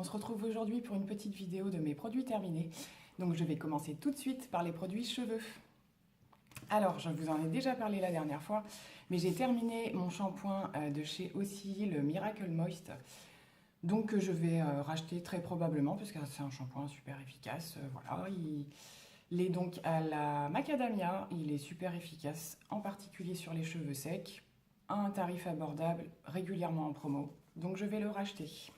On se retrouve aujourd'hui pour une petite vidéo de mes produits terminés. Donc je vais commencer tout de suite par les produits cheveux. Alors, je vous en ai déjà parlé la dernière fois, mais j'ai terminé mon shampoing de chez Ossie, le Miracle Moist. Donc je vais racheter très probablement, parce que c'est un shampoing super efficace. Voilà, il est donc à la macadamia, il est super efficace, en particulier sur les cheveux secs, à un tarif abordable, régulièrement en promo. Donc je vais le racheter.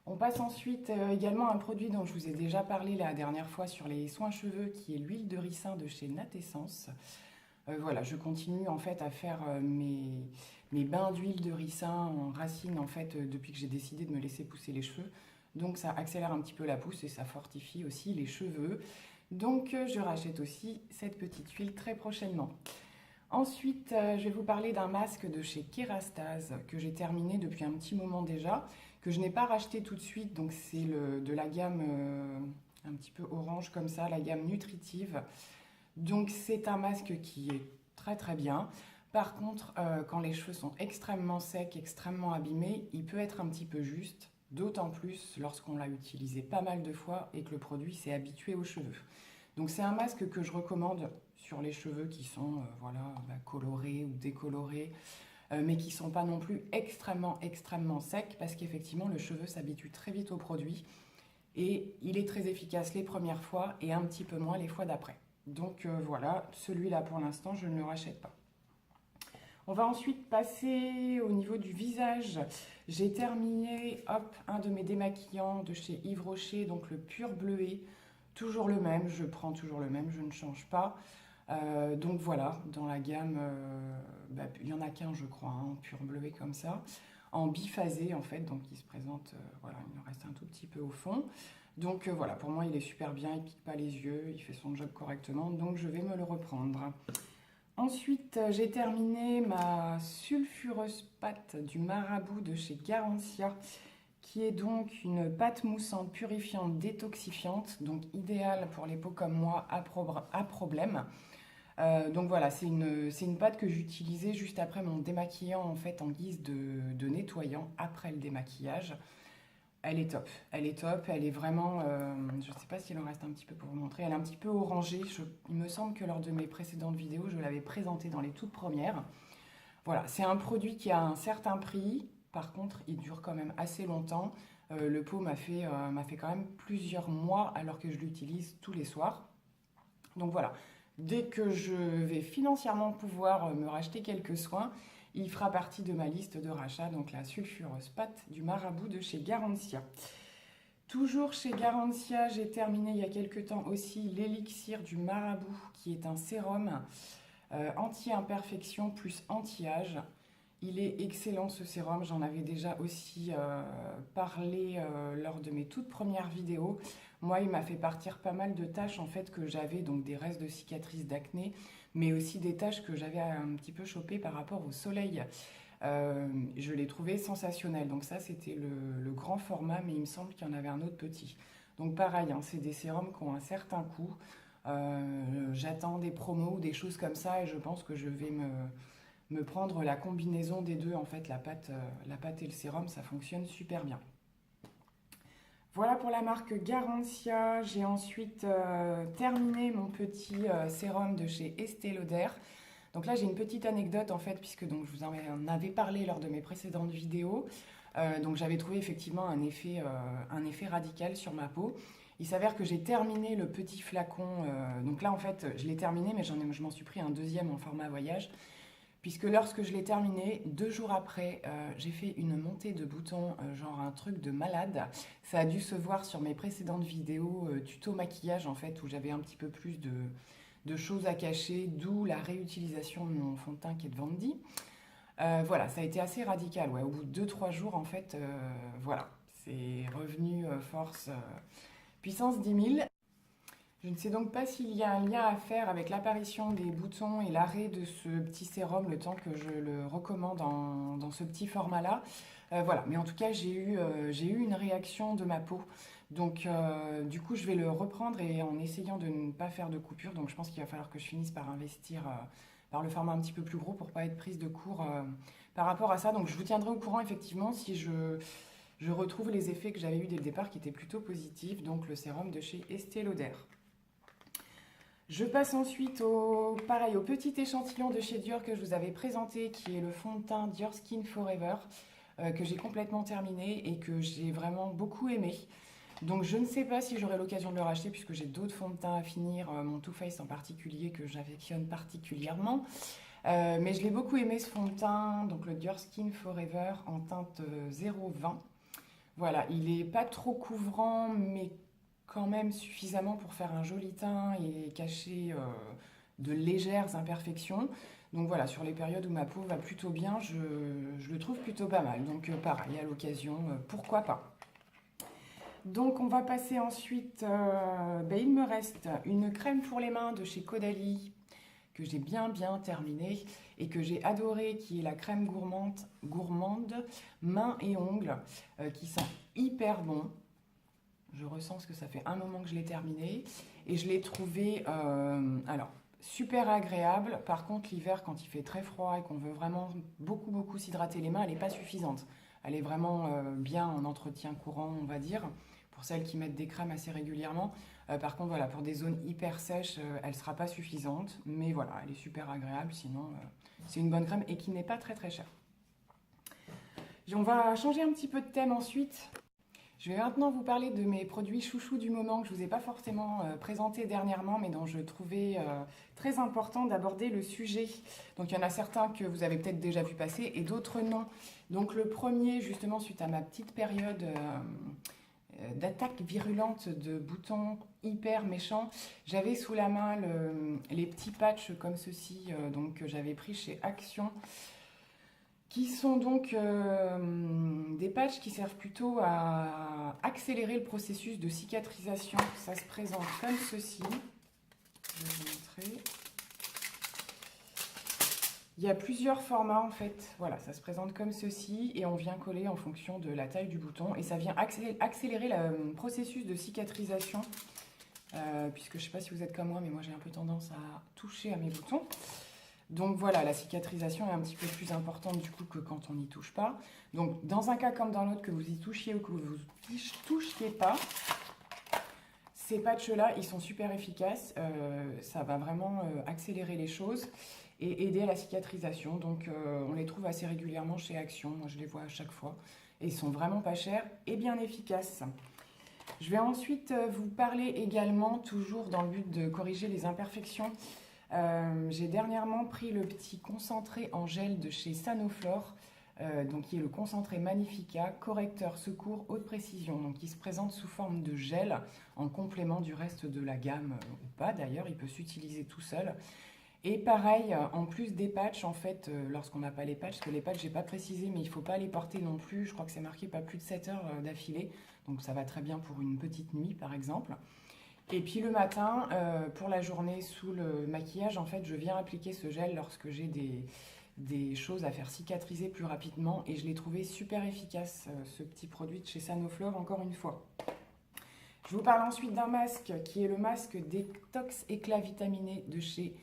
On passe ensuite également à un produit dont je vous ai déjà parlé la dernière fois sur les soins cheveux, qui est l'huile de ricin de chez Natessence. Voilà, je continue en fait à faire mes bains d'huile de ricin en racine en fait depuis que j'ai décidé de me laisser pousser les cheveux. Donc ça accélère un petit peu la pousse et ça fortifie aussi les cheveux. Donc je rachète aussi cette petite huile très prochainement. Ensuite, je vais vous parler d'un masque de chez Kerastase que j'ai terminé depuis un petit moment déjà, que je n'ai pas racheté tout de suite. Donc c'est de la gamme un petit peu orange comme ça, la gamme nutritive. Donc c'est un masque qui est très très bien. Par contre, quand les cheveux sont extrêmement secs, extrêmement abîmés, il peut être un petit peu juste, d'autant plus lorsqu'on l'a utilisé pas mal de fois et que le produit s'est habitué aux cheveux. Donc c'est un masque que je recommande sur les cheveux qui sont colorés ou décolorés, mais qui ne sont pas non plus extrêmement secs, parce qu'effectivement le cheveu s'habitue très vite au produit et il est très efficace les premières fois et un petit peu moins les fois d'après. Donc voilà, celui-là pour l'instant je ne le rachète pas. On va ensuite passer au niveau du visage. J'ai terminé un de mes démaquillants de chez Yves Rocher, donc le Pur Bleuet. Toujours le même, je prends toujours le même, je ne change pas. Donc voilà, dans la gamme, il y en a qu'un je crois, en Pur Bleuet comme ça. En biphasé en fait, donc il se présente, voilà, il en reste un tout petit peu au fond. Donc voilà, pour moi il est super bien, il pique pas les yeux, il fait son job correctement, donc je vais me le reprendre. Ensuite, j'ai terminé ma sulfureuse pâte du Marabout de chez Garancia, qui est donc une pâte moussante, purifiante, détoxifiante, donc idéale pour les peaux comme moi à problème. Donc voilà, c'est une pâte que j'utilisais juste après mon démaquillant en fait en guise de nettoyant après le démaquillage. Elle est top, elle est vraiment, je ne sais pas s'il en reste un petit peu pour vous montrer, elle est un petit peu orangée. Il me semble que lors de mes précédentes vidéos, je l'avais présentée dans les toutes premières. Voilà, c'est un produit qui a un certain prix, par contre il dure quand même assez longtemps. Le pot m'a fait quand même plusieurs mois alors que je l'utilise tous les soirs. Donc voilà, dès que je vais financièrement pouvoir me racheter quelques soins, il fera partie de ma liste de rachat, donc la sulfureuse pâte du Marabout de chez Garancia. Toujours chez Garancia, j'ai terminé il y a quelques temps aussi l'élixir du Marabout, qui est un sérum anti-imperfection plus anti-âge. Il est excellent ce sérum, j'en avais déjà aussi parlé lors de mes toutes premières vidéos. Moi, il m'a fait partir pas mal de taches en fait que j'avais, donc des restes de cicatrices d'acné, mais aussi des taches que j'avais un petit peu chopées par rapport au soleil. Je l'ai trouvé sensationnel, donc ça c'était le grand format, mais il me semble qu'il y en avait un autre petit. Donc pareil, hein, c'est des sérums qui ont un certain coût. J'attends des promos ou des choses comme ça et je pense que je vais me prendre la combinaison des deux, en fait, la pâte et le sérum, ça fonctionne super bien. Voilà pour la marque Garancia. J'ai ensuite terminé mon petit sérum de chez Estée Lauder. Donc là, j'ai une petite anecdote en fait, puisque donc, je vous en avais parlé lors de mes précédentes vidéos. Donc j'avais trouvé effectivement un effet radical sur ma peau. Il s'avère que j'ai terminé le petit flacon. Donc là, en fait, je l'ai terminé, mais je m'en suis pris un deuxième en format voyage. Puisque lorsque je l'ai terminé, 2 jours après, j'ai fait une montée de boutons, genre un truc de malade. Ça a dû se voir sur mes précédentes vidéos tuto maquillage, en fait, où j'avais un petit peu plus de choses à cacher, d'où la réutilisation de mon fond de teint qui est de Vandy. Voilà, ça a été assez radical. Ouais. Au bout de 2-3 jours, en fait, voilà, c'est revenu force puissance 10 000. Je ne sais donc pas s'il y a un lien à faire avec l'apparition des boutons et l'arrêt de ce petit sérum le temps que je le recommande dans ce petit format-là. Voilà, mais en tout cas, j'ai eu une réaction de ma peau. Donc, du coup, je vais le reprendre et en essayant de ne pas faire de coupure. Donc, je pense qu'il va falloir que je finisse par investir par le format un petit peu plus gros pour ne pas être prise de court par rapport à ça. Donc, je vous tiendrai au courant effectivement je retrouve les effets que j'avais eu dès le départ qui étaient plutôt positifs, donc le sérum de chez Estée Lauder. Je passe ensuite au petit échantillon de chez Dior que je vous avais présenté, qui est le fond de teint Dior Skin Forever, que j'ai complètement terminé et que j'ai vraiment beaucoup aimé. Donc je ne sais pas si j'aurai l'occasion de le racheter puisque j'ai d'autres fonds de teint à finir, mon Too Faced en particulier que j'affectionne particulièrement. Mais je l'ai beaucoup aimé ce fond de teint, donc le Dior Skin Forever en teinte 0,20. Voilà, il n'est pas trop couvrant mais quand même suffisamment pour faire un joli teint et cacher de légères imperfections. Donc voilà, sur les périodes où ma peau va plutôt bien, je le trouve plutôt pas mal. Donc pareil, à l'occasion, pourquoi pas. Donc on va passer ensuite, il me reste une crème pour les mains de chez Caudalie que j'ai bien terminée et que j'ai adorée, qui est la crème gourmande mains et ongles, qui sent hyper bon. Je ressens que ça fait un moment que je l'ai terminée et je l'ai trouvée super agréable. Par contre, l'hiver, quand il fait très froid et qu'on veut vraiment beaucoup s'hydrater les mains, elle n'est pas suffisante. Elle est vraiment bien en entretien courant, on va dire, pour celles qui mettent des crèmes assez régulièrement. Par contre, voilà, pour des zones hyper sèches, elle ne sera pas suffisante. Mais voilà, elle est super agréable. Sinon, c'est une bonne crème et qui n'est pas très chère. On va changer un petit peu de thème ensuite. Je vais maintenant vous parler de mes produits chouchous du moment que je ne vous ai pas forcément présentés dernièrement, mais dont je trouvais très important d'aborder le sujet. Donc il y en a certains que vous avez peut-être déjà vu passer et d'autres non. Donc le premier, justement, suite à ma petite période d'attaque virulente de boutons hyper méchants, j'avais sous la main les petits patchs comme ceci, que j'avais pris chez Action, qui sont donc des patchs qui servent plutôt à accélérer le processus de cicatrisation. Ça se présente comme ceci. Je vais vous montrer. Il y a plusieurs formats en fait. Voilà, ça se présente comme ceci et on vient coller en fonction de la taille du bouton. Et ça vient accélérer le processus de cicatrisation. Puisque je ne sais pas si vous êtes comme moi, mais moi j'ai un peu tendance à toucher à mes boutons. Donc voilà, la cicatrisation est un petit peu plus importante du coup que quand on n'y touche pas. Donc dans un cas comme dans l'autre, que vous y touchiez ou que vous n'y touchiez pas, ces patchs-là, ils sont super efficaces. Ça va vraiment accélérer les choses et aider à la cicatrisation. Donc on les trouve assez régulièrement chez Action. Moi je les vois à chaque fois. Et ils sont vraiment pas chers et bien efficaces. Je vais ensuite vous parler également, toujours dans le but de corriger les imperfections, j'ai dernièrement pris le petit concentré en gel de chez Sanoflore, qui est le concentré Magnifica, correcteur secours haute précision, donc qui se présente sous forme de gel en complément du reste de la gamme, ou pas d'ailleurs, il peut s'utiliser tout seul. Et pareil, en plus des patchs, en fait, lorsqu'on n'a pas les patchs, parce que les patchs, j'ai pas précisé, mais il ne faut pas les porter non plus, je crois que c'est marqué pas plus de 7 heures d'affilée, donc ça va très bien pour une petite nuit par exemple. Et puis le matin, pour la journée sous le maquillage, en fait, je viens appliquer ce gel lorsque j'ai des choses à faire cicatriser plus rapidement. Et je l'ai trouvé super efficace, ce petit produit de chez Sanoflore, encore une fois. Je vous parle ensuite d'un masque qui est le masque Détox Éclat Vitaminé de chez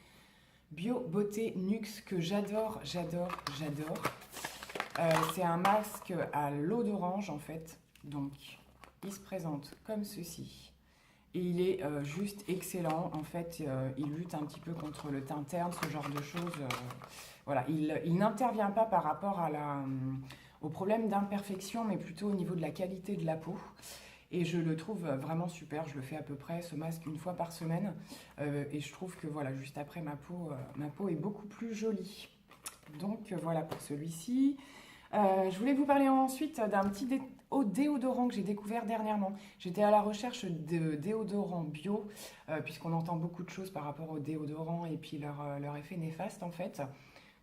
Bio Beauté Nuxe, que j'adore. C'est un masque à l'eau d'orange, en fait. Donc, il se présente comme ceci. Et il est juste excellent. En fait, il lutte un petit peu contre le teint terne, ce genre de choses. Voilà, il n'intervient pas par rapport au problème d'imperfection, mais plutôt au niveau de la qualité de la peau. Et je le trouve vraiment super. Je le fais à peu près, ce masque, une fois par semaine. Et je trouve que voilà, juste après, ma peau est beaucoup plus jolie. Donc voilà pour celui-ci. Je voulais vous parler ensuite d'un petit déodorant que j'ai découvert dernièrement. J'étais à la recherche de déodorants bio, puisqu'on entend beaucoup de choses par rapport aux déodorants et puis leur effet néfaste en fait.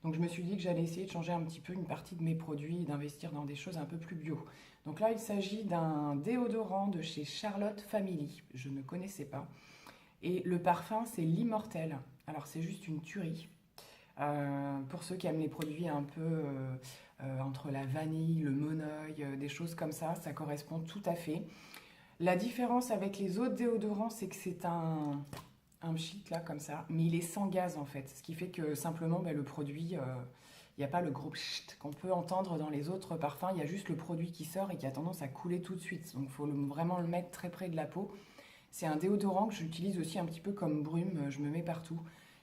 Donc je me suis dit que j'allais essayer de changer un petit peu une partie de mes produits et d'investir dans des choses un peu plus bio. Donc là, il s'agit d'un déodorant de chez Charlotte Family. Je ne connaissais pas. Et le parfum, c'est l'Immortel. Alors c'est juste une tuerie. Pour ceux qui aiment les produits un peu entre la vanille, le monoeil, des choses comme ça correspond tout à fait. La différence avec les autres déodorants, c'est que c'est un pchit là comme ça, mais il est sans gaz en fait, ce qui fait que simplement le produit Il n'y a pas le gros chut qu'on peut entendre dans les autres parfums. Il y a juste le produit qui sort et qui a tendance à couler tout de suite. Donc il faut vraiment le mettre très près de la peau. C'est un déodorant que j'utilise aussi un petit peu comme brume. Je me mets partout.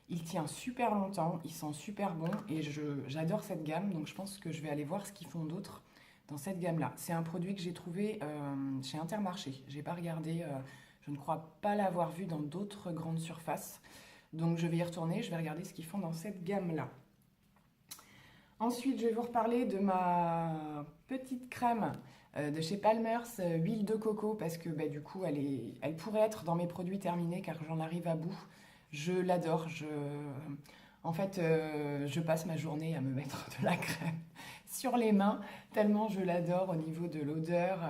Il tient super longtemps. Il sent super bon. Et j'adore cette gamme. Donc je pense que je vais aller voir ce qu'ils font d'autre dans cette gamme-là. C'est un produit que j'ai trouvé chez Intermarché. J'ai pas regardé. Je ne crois pas l'avoir vu dans d'autres grandes surfaces. Donc je vais y retourner. Je vais regarder ce qu'ils font dans cette gamme-là. Ensuite, je vais vous reparler de ma petite crème de chez Palmer's, huile de coco, parce que bah, du coup, elle pourrait être dans mes produits terminés car j'en arrive à bout. Je l'adore. En fait, je passe ma journée à me mettre de la crème sur les mains, tellement je l'adore au niveau de l'odeur.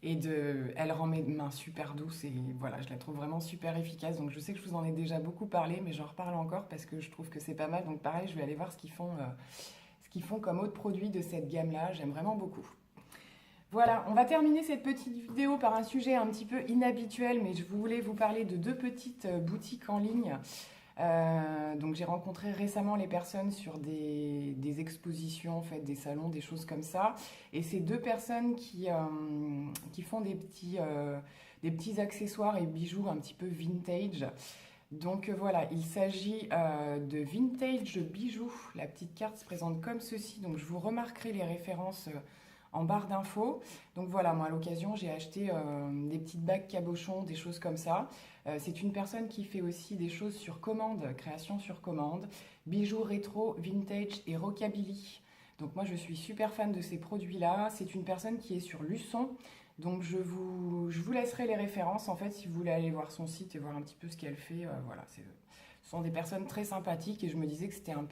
Elle rend mes mains super douces et voilà, je la trouve vraiment super efficace. Donc je sais que je vous en ai déjà beaucoup parlé, mais j'en reparle encore parce que je trouve que c'est pas mal. Donc pareil, je vais aller voir ce qu'ils font comme autres produits de cette gamme-là. J'aime vraiment beaucoup. Voilà, on va terminer cette petite vidéo par un sujet un petit peu inhabituel, mais je voulais vous parler de 2 petites boutiques en ligne. Donc j'ai rencontré récemment les personnes sur des expositions, en fait, des salons, des choses comme ça. Et c'est 2 personnes qui font des petits accessoires et bijoux un petit peu vintage. Donc voilà, il s'agit de Vintage Bijoux. La petite carte se présente comme ceci. Donc je vous remarquerai les références en barre d'infos. Donc voilà, moi à l'occasion, j'ai acheté des petites bagues cabochons, des choses comme ça. C'est une personne qui fait aussi des choses sur commande, création sur commande, bijoux rétro, vintage et rockabilly. Donc moi je suis super fan de ces produits-là. C'est une personne qui est sur Luçon. Donc je vous laisserai les références en fait si vous voulez aller voir son site et voir un petit peu ce qu'elle fait. Voilà, ce sont des personnes très sympathiques et je me disais que c'était un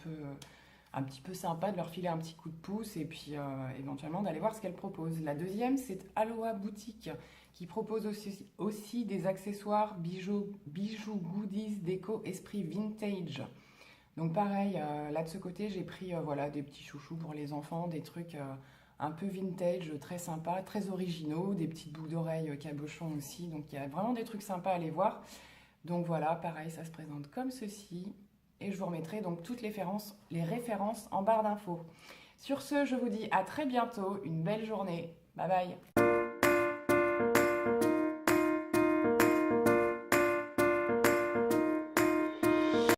petit peu sympa de leur filer un petit coup de pouce et puis éventuellement d'aller voir ce qu'elle propose. La deuxième, c'est Aloha Boutique qui propose aussi des accessoires, bijoux, goodies, déco, esprit vintage. Donc pareil, là de ce côté, j'ai pris voilà, des petits chouchous pour les enfants, des trucs un peu vintage, très sympa, très originaux, des petites boucles d'oreilles cabochons aussi. Donc il y a vraiment des trucs sympas à aller voir. Donc voilà, pareil, ça se présente comme ceci. Et je vous remettrai donc toutes les références en barre d'infos. Sur ce, je vous dis à très bientôt, une belle journée. Bye bye.